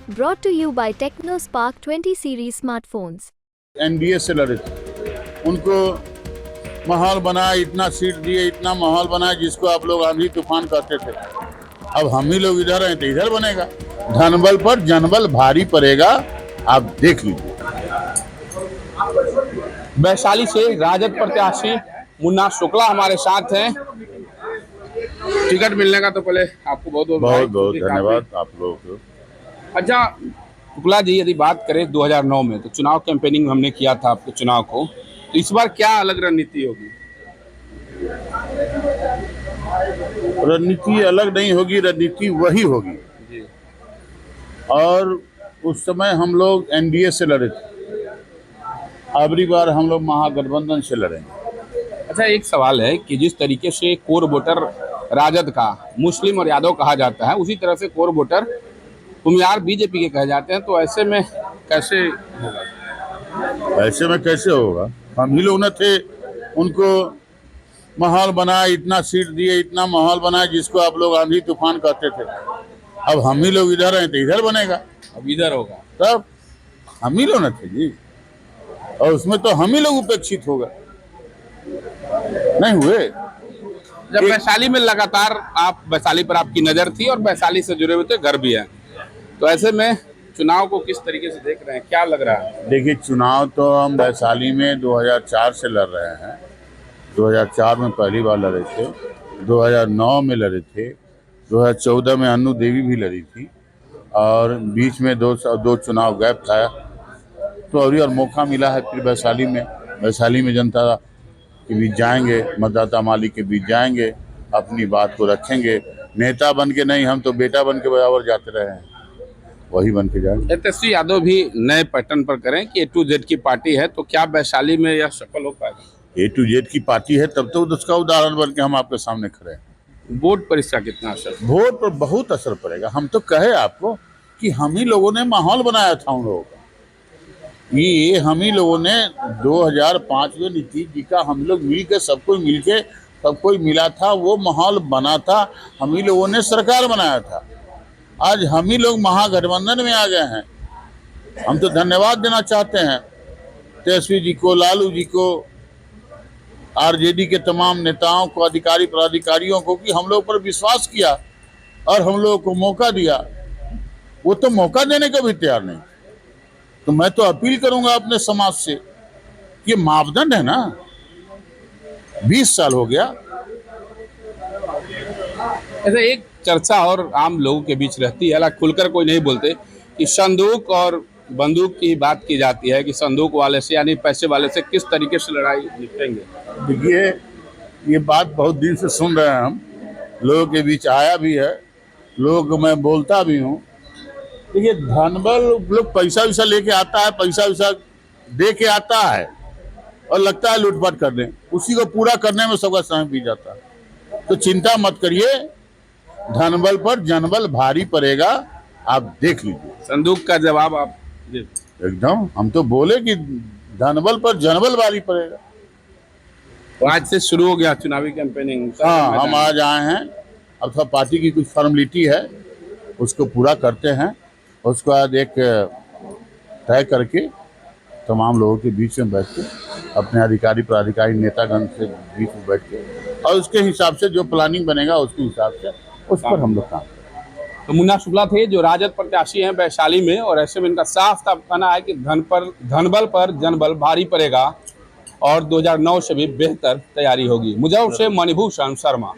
Brought to you by TechnoSpark 20 series smartphones. NDA से लड़े थे, उनको माहौल बनाया, इतना सीट दिए, इतना माहौल बनाया जिसको आप लोग आंधी तूफान कहते थे। अब हम ही लोग इधर हैं तो इधर बनेगा। धनबल पर जनबल भारी पड़ेगा, आप देख लीजिए। वैशाली से राजद प्रत्याशी मुन्ना शुक्ला हमारे साथ हैं। टिकट मिलने का तो पहले आपको बहुत बहुत धन्यवाद आप लोगों को। अच्छा शुक्ला जी, यदि बात करें 2009 में तो चुनाव कैंपेनिंग हमने किया था आपके चुनाव को, तो इस बार क्या अलग रणनीति होगी? रणनीति अलग नहीं होगी, रणनीति वही होगी जी। और उस समय हम लोग एनडीए से लड़े थे, अगली बार हम लोग महागठबंधन से लड़ेंगे। अच्छा, एक सवाल है कि जिस तरीके से कोर वोटर राजद का मुस्लिम और यादव कहा जाता है, उसी तरह से कोर वोटर उम्मीदवार बीजेपी के कहे जाते हैं, तो ऐसे में कैसे होगा? ऐसे में कैसे होगा? हम ही लोग न थे, उनको माहौल बनाया, इतना सीट दिए, इतना माहौल बनाया जिसको आप लोग आंधी तूफान कहते थे। अब हम ही लोग इधर हैं तो इधर बनेगा। अब इधर होगा तब हम ही लोग न थे जी, और उसमें तो हम ही लोग उपेक्षित हो गए, नहीं हुए। जब वैशाली में लगातार वैशाली पर आपकी नजर थी और वैशाली से जुड़े हुए थे, घर भी है, तो ऐसे में चुनाव को किस तरीके से देख रहे हैं, क्या लग रहा है? देखिए, चुनाव तो हम वैशाली में 2004 से लड़ रहे हैं। 2004 में पहली बार लड़े थे, 2009 में लड़े थे, 2014 में अन्नू देवी भी लड़ी थी, और बीच में दो चुनाव गैप था। तो और मौका मिला है फिर वैशाली में जनता के बीच जाएंगे, मतदाता मालिक के बीच जाएंगे, अपनी बात को रखेंगे। नेता बन के नहीं, हम तो बेटा बन के बराबर जाते रहे हैं, वही बन के जाएंगे। तेजस्वी यादव भी नए पैटर्न पर करें कि A to Z की पार्टी है, तो क्या वैशाली में यह सफल हो पाएगा? A to Z की पार्टी है, तब तो उसका उदाहरण बन के हम आपके सामने खड़े हैं। वोट पर इसका कितना असर? वोट पर बहुत असर पड़ेगा। हम तो कहे आपको कि हम ही लोगों ने माहौल बनाया था उन लोगों का। ये हम ही लोगों ने 2005 में नीतीश जी का हम लोग मिलके सब कोई मिला था, वो माहौल बना था, हम ही लोगों ने सरकार बनाया था। आज हम ही लोग महागठबंधन में आ गए हैं। हम तो धन्यवाद देना चाहते हैं तेजस्वी जी को, लालू जी को, आरजेडी के तमाम नेताओं को, अधिकारी पदाधिकारियों को, कि हम लोग पर विश्वास किया और हम लोगों को मौका दिया। वो तो मौका देने का भी तैयार नहीं। तो मैं तो अपील करूंगा अपने समाज से, ये मापदंड है ना, 20 साल हो गया। ऐसे एक चर्चा और आम लोगों के बीच रहती है, हालांकि खुलकर कोई नहीं बोलते, कि संदूक और बंदूक की बात की जाती है कि संदूक वाले से यानी पैसे वाले से किस तरीके से लड़ाई निपटेंगे। देखिए, ये बात बहुत दिन से सुन रहे हैं हम, लोगों के बीच आया भी है, मैं बोलता भी हूँ। देखिए, धनबल लोग पैसा वैसा लेके आता है, पैसा वैसा दे के आता है और लगता है लूटपाट कर दें, उसी को पूरा करने में सबका समय बीत जाता है। तो चिंता मत करिए, धनबल पर जनबल भारी पड़ेगा, आप देख लीजिए। संदूक का जवाब आप दे। एकदम, हम तो बोले कि धनबल पर जनबल भारी पड़ेगा। तो आज से शुरू हो गया चुनावी कैंपेनिंग। हाँ, हम आज आए हैं। अब थोड़ा पार्टी की कुछ फॉर्मेलिटी है, उसको पूरा करते हैं, उसके बाद एक तय करके तमाम लोगों के बीच में बैठ के, अपने अधिकारी पदाधिकारी नेतागण से बीच में बैठ के, और उसके हिसाब से जो प्लानिंग बनेगा उसके हिसाब से उस पर हम लोग काम करेंगे। तो मुन्ना शुक्ला थे जो राजद प्रत्याशी हैं वैशाली में, और ऐसे में इनका साफ साफ कहना है कि धनबल पर जनबल भारी पड़ेगा और 2009 से भी बेहतर तैयारी होगी। मुजफ्फरपुर से मणिभूषण शर्मा।